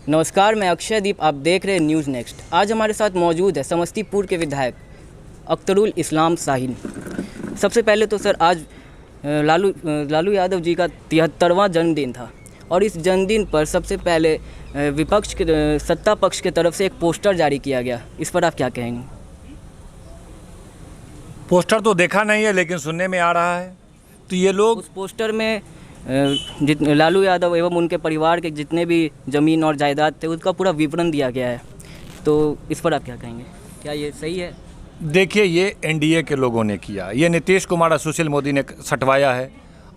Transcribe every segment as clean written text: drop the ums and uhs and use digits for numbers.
नमस्कार, मैं अक्षयदीप, आप देख रहे हैं न्यूज़ नेक्स्ट। आज हमारे साथ मौजूद है समस्तीपुर के विधायक अख्तरुल इस्लाम शाहीन। सबसे पहले तो सर, आज लालू यादव जी का 73वां जन्मदिन था और इस जन्मदिन पर सबसे पहले विपक्ष के सत्ता पक्ष के तरफ से एक पोस्टर जारी किया गया। इस पर आप क्या कहेंगे? पोस्टर तो देखा नहीं है, लेकिन सुनने में आ रहा है। तो ये लोग उस पोस्टर में लालू यादव एवं उनके परिवार के जितने भी ज़मीन और जायदाद थे उसका पूरा विवरण दिया गया है। तो इस पर आप क्या कहेंगे? क्या ये सही है? देखिए, ये एनडीए के लोगों ने किया, ये नीतीश कुमार और सुशील मोदी ने सटवाया है।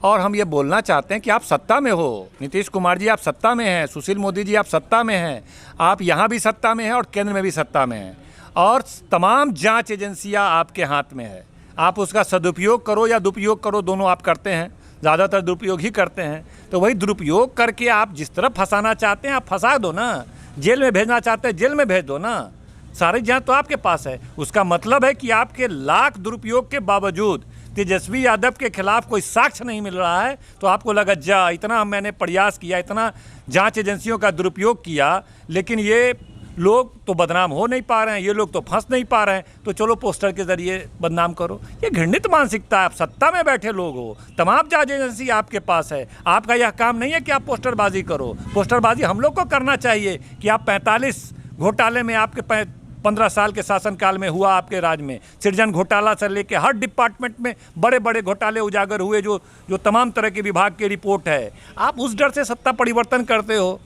और हम ये बोलना चाहते हैं कि आप सत्ता में हो, नीतीश कुमार जी आप सत्ता में हैं, सुशील मोदी जी आप सत्ता में हैं, आप यहाँ भी सत्ता में हैं और केंद्र में भी सत्ता में हैं, और तमाम जांच एजेंसियाँ आपके हाथ में है। आप उसका सदुपयोग करो या दुरुपयोग करो, दोनों आप करते हैं, ज़्यादातर दुरुपयोग ही करते हैं। तो वही दुरुपयोग करके आप जिस तरह फंसाना चाहते हैं आप फंसा दो ना, जेल में भेजना चाहते हैं जेल में भेज दो ना, सारी जांच तो आपके पास है। उसका मतलब है कि आपके लाख दुरुपयोग के बावजूद तेजस्वी यादव के खिलाफ कोई साक्ष्य नहीं मिल रहा है, तो आपको लगा जा इतना मैंने प्रयास किया, इतना जांच एजेंसियों का दुरुपयोग किया, लेकिन ये लोग तो बदनाम हो नहीं पा रहे हैं, ये लोग तो फंस नहीं पा रहे हैं, तो चलो पोस्टर के ज़रिए बदनाम करो। ये घृणित मानसिकता है। आप सत्ता में बैठे लोग हो, तमाम जांच एजेंसी आपके पास है, आपका यह काम नहीं है कि आप पोस्टरबाजी करो। पोस्टरबाजी हम लोग को करना चाहिए कि आप 45 घोटाले में आपके 15 साल के शासनकाल में हुआ, आपके राज में सृजन घोटाला से लेके हर डिपार्टमेंट में बड़े बड़े घोटाले उजागर हुए, जो तमाम तरह के विभाग की रिपोर्ट है। आप उस डर से सत्ता परिवर्तन करते हो,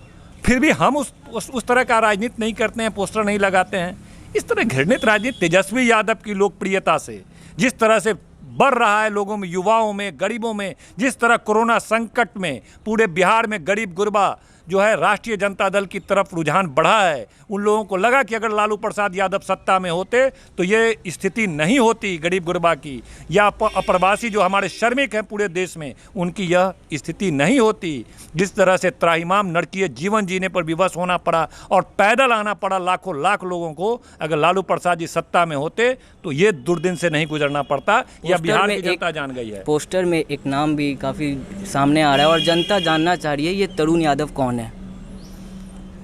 फिर भी हम उस तरह का राजनीति नहीं करते हैं, पोस्टर नहीं लगाते हैं। इस तरह घृणित राजनीति तेजस्वी यादव की लोकप्रियता से जिस तरह से बढ़ रहा है, लोगों में, युवाओं में, गरीबों में, जिस तरह कोरोना संकट में पूरे बिहार में गरीब गुरबा जो है राष्ट्रीय जनता दल की तरफ रुझान बढ़ा है। उन लोगों को लगा कि अगर लालू प्रसाद यादव सत्ता में होते तो ये स्थिति नहीं होती गरीब गुरबा की, या अप्रवासी जो हमारे श्रमिक हैं पूरे देश में, उनकी यह स्थिति नहीं होती। जिस तरह से त्राहिमाम नरकीय जीवन जीने पर विवश होना पड़ा और पैदल आना पड़ा लाखों लाख लोगों को, अगर लालू प्रसाद जी सत्ता में होते तो ये दुर्दिन से नहीं गुजरना पड़ता। यह बिहार की जनता जान गई है। पोस्टर में एक नाम भी काफ़ी सामने आ रहा है और जनता जानना चाह रही है, ये तरुण यादव कौन है?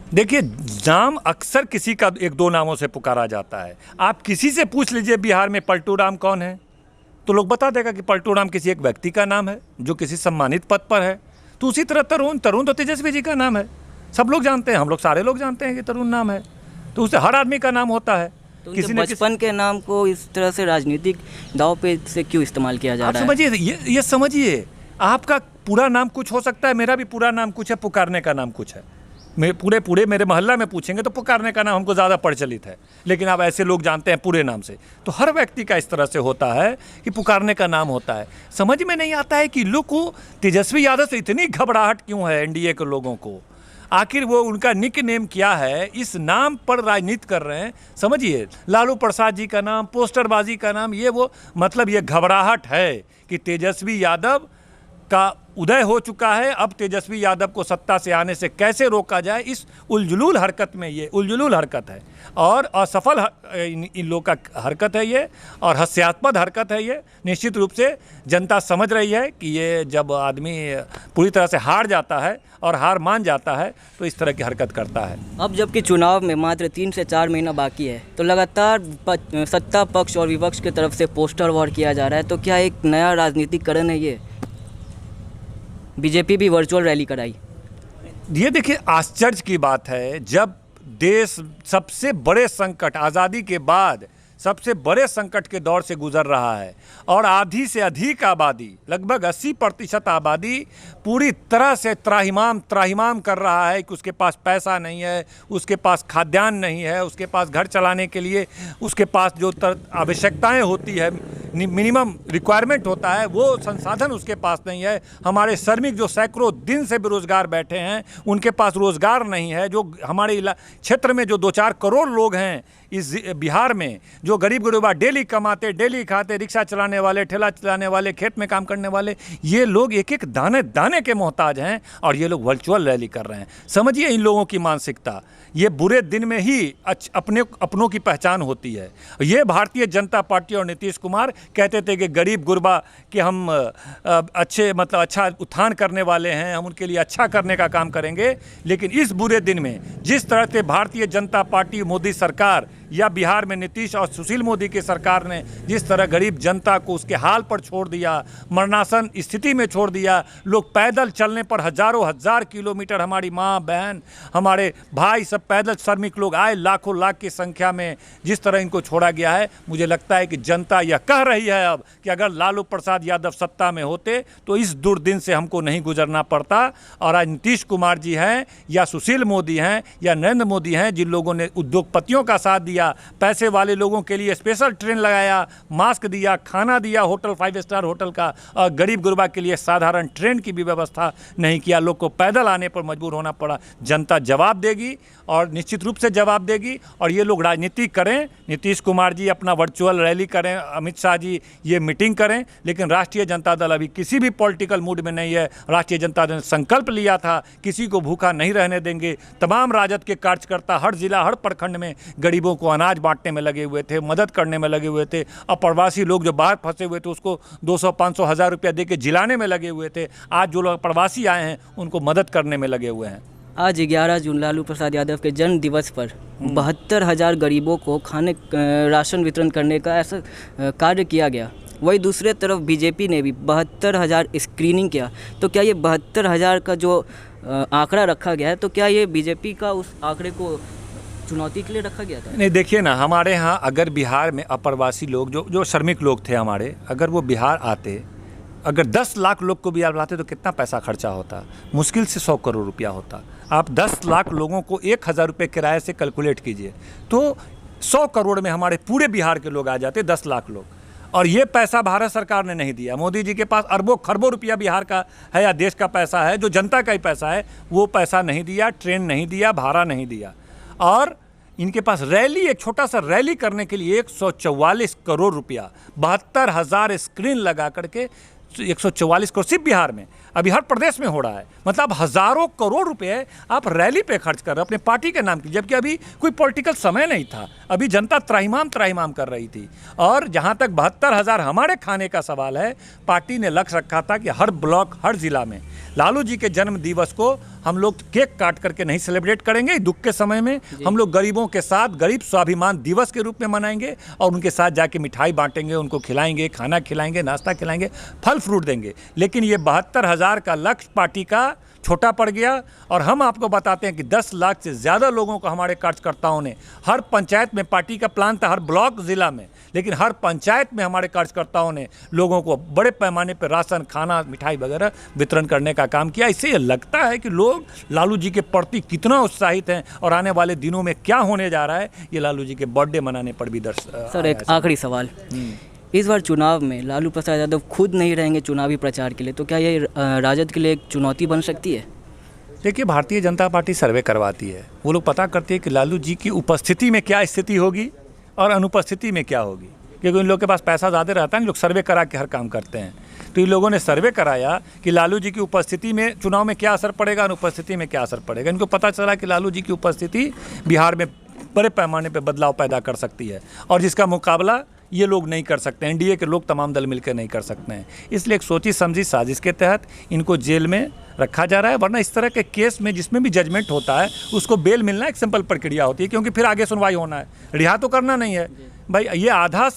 देखिए, नाम अक्सर किसी का एक दो नामों से पुकारा जाता है। आप किसी से पूछ लीजिए बिहार में पलटू राम कौन है, तो लोग बता देगा कि पलटू राम किसी एक व्यक्ति का नाम है जो किसी सम्मानित पद पर है। तो उसी तरह तरुण तो तेजस्वी जी का नाम है, सब लोग जानते हैं, हम लोग सारे लोग जानते हैं कि तरुण नाम है, तो उससे हर आदमी का नाम होता है। तो किसी ने बचपन के नाम को इस तरह से राजनीतिक दाव पे से क्यों इस्तेमाल किया जा रहा है? समझिए, ये समझिए, आपका पूरा नाम कुछ हो सकता है, मेरा भी पूरा नाम कुछ है, पुकारने का नाम कुछ है। पूरे मेरे मोहल्ला में पूछेंगे तो पुकारने का नाम हमको ज़्यादा प्रचलित है, लेकिन आप ऐसे लोग जानते हैं पूरे नाम से। तो हर व्यक्ति का इस तरह से होता है कि पुकारने का नाम होता है। समझ में नहीं आता है कि लोग को तेजस्वी यादव से इतनी घबराहट क्यों है एनडीए के लोगों को। आखिर वो उनका निक नेम क्या है, इस नाम पर राजनीति कर रहे हैं। समझिए, लालू प्रसाद जी का नाम, पोस्टरबाजी का नाम, ये वो मतलब ये घबराहट है कि तेजस्वी यादव का उदय हो चुका है, अब तेजस्वी यादव को सत्ता से आने से कैसे रोका जाए, इस उलझुलूल हरकत में ये उलझुलूल हरकत है और असफल इन लोग का हरकत है ये, और हास्यास्पद हरकत है ये। निश्चित रूप से जनता समझ रही है कि ये जब आदमी पूरी तरह से हार जाता है और हार मान जाता है तो इस तरह की हरकत करता है। अब जबकि चुनाव में मात्र 3 से 4 महीना बाकी है, तो लगातार सत्ता पक्ष और विपक्ष की तरफ से पोस्टर वॉर किया जा रहा है, तो क्या एक नया राजनीतिकरण है ये? बीजेपी भी वर्चुअल रैली कराई। ये देखिए, आश्चर्य की बात है, जब देश सबसे बड़े संकट, आज़ादी के बाद सबसे बड़े संकट के दौर से गुजर रहा है और आधी से अधिक आबादी, लगभग 80% आबादी पूरी तरह से त्राहिमाम कर रहा है कि उसके पास पैसा नहीं है, उसके पास खाद्यान्न नहीं है, उसके पास घर चलाने के लिए उसके पास जो आवश्यकताएं होती है, मिनिमम रिक्वायरमेंट होता है, वो संसाधन उसके पास नहीं है। हमारे श्रमिक जो सैकड़ों दिन से बेरोजगार बैठे हैं, उनके पास रोजगार नहीं है। जो हमारे क्षेत्र में जो 2-4 करोड़ लोग हैं इस बिहार में, जो गरीब गुरबा डेली कमाते, डेली खाते, रिक्शा चलाने वाले, ठेला चलाने वाले, खेत में काम करने वाले, ये लोग एक एक दाने दाने के मोहताज हैं और ये लोग वर्चुअल रैली कर रहे हैं। समझिए इन लोगों की मानसिकता। ये बुरे दिन में ही अपनों की पहचान होती है। ये भारतीय जनता पार्टी और नीतीश कुमार कहते थे कि गरीब गुरबा कि हम अच्छा उत्थान करने वाले हैं, हम उनके लिए अच्छा करने का काम करेंगे। लेकिन इस बुरे दिन में जिस तरह से भारतीय जनता पार्टी, मोदी सरकार या बिहार में नीतीश और सुशील मोदी की सरकार ने जिस तरह गरीब जनता को उसके हाल पर छोड़ दिया, मरणासन स्थिति में छोड़ दिया, लोग पैदल चलने पर हजारों हजार किलोमीटर, हमारी माँ बहन, हमारे भाई सब पैदल श्रमिक लोग आए लाखों लाख की संख्या में, जिस तरह इनको छोड़ा गया है, मुझे लगता है कि जनता यह कह रही है अब कि अगर लालू प्रसाद यादव सत्ता में होते तो इस दुर्दिन से हमको नहीं गुजरना पड़ता। और आज नीतीश कुमार जी हैं या सुशील मोदी हैं या नरेंद्र मोदी हैं, जिन लोगों ने उद्योगपतियों का साथ दिया, पैसे वाले लोगों के लिए स्पेशल ट्रेन लगाया, मास्क दिया, खाना दिया होटल 5 स्टार होटल का, और गरीब गुरबा के लिए साधारण ट्रेन की भी व्यवस्था नहीं किया, लोग को पैदल आने पर मजबूर होना पड़ा। जनता जवाब देगी और निश्चित रूप से जवाब देगी। और ये लोग राजनीति करें, नीतीश कुमार जी अपना वर्चुअल रैली करें, अमित शाह जी ये मीटिंग करें, लेकिन राष्ट्रीय जनता दल अभी किसी भी पॉलिटिकल मूड में नहीं है। राष्ट्रीय जनता दल ने संकल्प लिया था किसी को भूखा नहीं रहने देंगे। तमाम राजद के कार्यकर्ता हर जिला, हर प्रखंड में गरीबों को अनाज बांटने में लगे हुए थे, मदद करने में लगे हुए थे। और प्रवासी लोग जो बाहर फंसे हुए थे उसको 200, 500, 1000 रुपया दे के जिलाने में लगे हुए थे। आज जो लोग प्रवासी आए हैं उनको मदद करने में लगे हुए हैं। आज 11 जून लालू प्रसाद यादव के जन्म दिवस पर 72,000 गरीबों को राशन वितरण करने का ऐसा कार्य किया गया। वही दूसरे तरफ बीजेपी ने भी 72,000 स्क्रीनिंग किया। तो क्या ये 72,000 का जो आंकड़ा रखा गया है, तो क्या ये बीजेपी का उस आंकड़े को चुनौती के लिए रखा गया था? नहीं, देखिए ना, हमारे यहाँ अगर बिहार में अप्रवासी लोग जो श्रमिक लोग थे हमारे, अगर वो बिहार आते, अगर 10 लाख लोग को बिहार लाते तो कितना पैसा खर्चा होता? मुश्किल से 100 करोड़ रुपया होता। आप 10 लाख लोगों को 1,000 रुपये किराए से कैलकुलेट कीजिए तो 100 करोड़ में हमारे पूरे बिहार के लोग आ जाते, 10 लाख लोग। और ये पैसा भारत सरकार ने नहीं दिया। मोदी जी के पास अरबों खरबों रुपया बिहार का है या देश का पैसा है, जो जनता का ही पैसा है, वो पैसा नहीं दिया, ट्रेन नहीं दिया, भाड़ा नहीं दिया। और इनके पास रैली, एक छोटा सा रैली करने के लिए 144 करोड़ रुपया, 72,000 स्क्रीन लगा करके 144 करोड़ सिर्फ बिहार में, अभी हर प्रदेश में हो रहा है। मतलब हज़ारों करोड़ रुपए आप रैली पे खर्च कर रहे हो अपने पार्टी के नाम की, जबकि अभी कोई पॉलिटिकल समय नहीं था, अभी जनता त्राहिमाम कर रही थी। और जहां तक 72,000 हमारे खाने का सवाल है, पार्टी ने लक्ष्य रखा था कि हर ब्लॉक, हर जिला में लालू जी के जन्म दिवस को हम लोग केक काट करके नहीं सेलिब्रेट करेंगे दुख के समय में, हम लोग गरीबों के साथ गरीब स्वाभिमान दिवस के रूप में मनाएंगे और उनके साथ जाके मिठाई बांटेंगे, उनको खिलाएंगे, खाना खिलाएंगे, नाश्ता खिलाएंगे, फल फ्रूट देंगे। लेकिन ये 72,000 का लक्ष्य पार्टी का छोटा पड़ गया। और हम आपको बताते हैं कि 10 लाख से ज़्यादा लोगों को हमारे कार्यकर्ताओं ने, हर पंचायत में पार्टी का प्लान था, हर ब्लॉक ज़िला में, लेकिन हर पंचायत में हमारे कार्यकर्ताओं ने लोगों को बड़े पैमाने पर राशन, खाना, मिठाई वगैरह वितरण करने का काम किया। इससे ये लगता है कि लोग लालू जी के प्रति कितना उत्साहित हैं और आने वाले दिनों में क्या होने जा रहा है, ये लालू जी के बर्थडे मनाने पर भी सर, एक आखिरी सवाल, इस बार चुनाव में लालू प्रसाद यादव खुद नहीं रहेंगे चुनावी प्रचार के लिए, तो क्या ये राजद के लिए एक चुनौती बन सकती है? देखिए, भारतीय जनता पार्टी सर्वे करवाती है, वो लोग पता करते हैं कि लालू जी की उपस्थिति में क्या स्थिति होगी और अनुपस्थिति में क्या होगी, क्योंकि इन लोग के पास पैसा ज़्यादा रहता है, लोग सर्वे करा के हर काम करते हैं। तो इन लोगों ने सर्वे कराया कि लालू जी की उपस्थिति में चुनाव में क्या असर पड़ेगा, अनुपस्थिति में क्या असर पड़ेगा। इनको पता चला कि लालू जी की उपस्थिति बिहार में बड़े पैमाने पर बदलाव पैदा कर सकती है और जिसका मुकाबला ये लोग नहीं कर सकते, एनडीए के लोग तमाम दल मिलकर नहीं कर सकते हैं। इसलिए एक सोची समझी साजिश के तहत इनको जेल में रखा जा रहा है। वरना इस तरह के केस में जिसमें भी जजमेंट होता है उसको बेल मिलना एक सिंपल प्रक्रिया होती है, क्योंकि फिर आगे सुनवाई होना है, रिहा तो करना नहीं है भाई। ये आधा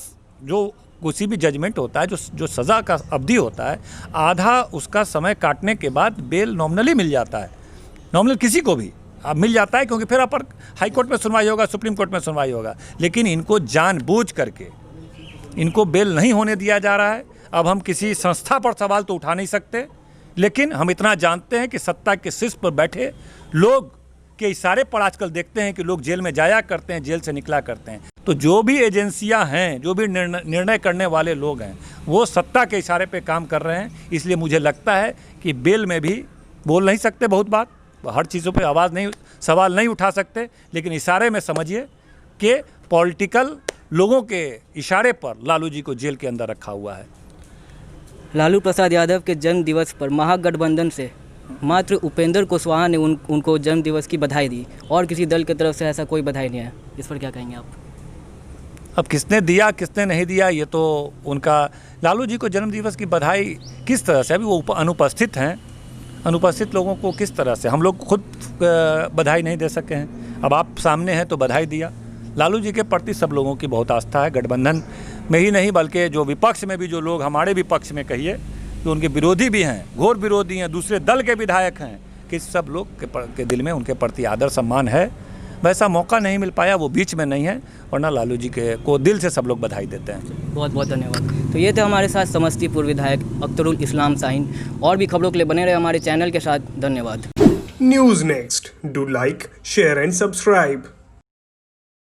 जो किसी भी जजमेंट होता है, जो सज़ा का अवधि होता है, आधा उसका समय काटने के बाद बेल नॉमिनली मिल जाता है। नॉमिनल किसी को भी अब मिल जाता है, क्योंकि फिर अपर हाई कोर्ट में सुनवाई होगा, सुप्रीम कोर्ट में सुनवाई होगा। लेकिन इनको जानबूझ करके इनको बेल नहीं होने दिया जा रहा है। अब हम किसी संस्था पर सवाल तो उठा नहीं सकते, लेकिन हम इतना जानते हैं कि सत्ता के शीर्ष पर बैठे लोग के इशारे पर आजकल देखते हैं कि लोग जेल में जाया करते हैं, जेल से निकला करते हैं। तो जो भी एजेंसियां हैं, जो भी निर्णय करने वाले लोग हैं, वो सत्ता के इशारे पे काम कर रहे हैं। इसलिए मुझे लगता है कि बेल में भी बोल नहीं सकते बहुत बात, हर चीज़ों पे सवाल नहीं उठा सकते, लेकिन इशारे में समझिए कि पॉलिटिकल लोगों के इशारे पर लालू जी को जेल के अंदर रखा हुआ है। लालू प्रसाद यादव के जन्म दिवस पर महागठबंधन से मात्र उपेंद्र कुशवाहा ने उनको जन्म दिवस की बधाई दी और किसी दल की तरफ से ऐसा कोई बधाई नहीं है। इस पर क्या कहेंगे आप? अब किसने दिया किसने नहीं दिया ये तो उनका, लालू जी को जन्म दिवस की बधाई किस तरह से, अभी वो अनुपस्थित हैं, अनुपस्थित लोगों को किस तरह से हम लोग खुद बधाई नहीं दे सके हैं। अब आप सामने हैं तो बधाई दिया। लालू जी के प्रति सब लोगों की बहुत आस्था है, गठबंधन में ही नहीं बल्कि जो विपक्ष में भी जो लोग, हमारे विपक्ष में कहिए, जो उनके विरोधी भी हैं, घोर विरोधी हैं, दूसरे दल के विधायक हैं, कि सब लोग के दिल में उनके प्रति आदर सम्मान है। वैसा मौका नहीं मिल पाया, वो बीच में नहीं है, वरना लालू जी को दिल से सब लोग बधाई देते हैं। बहुत बहुत धन्यवाद। तो ये थे हमारे साथ समस्तीपुर विधायक अख्तरुल इस्लाम शाहीन। और भी खबरों के लिए बने रहे हमारे चैनल के साथ। धन्यवाद। News next, do like, share and subscribe.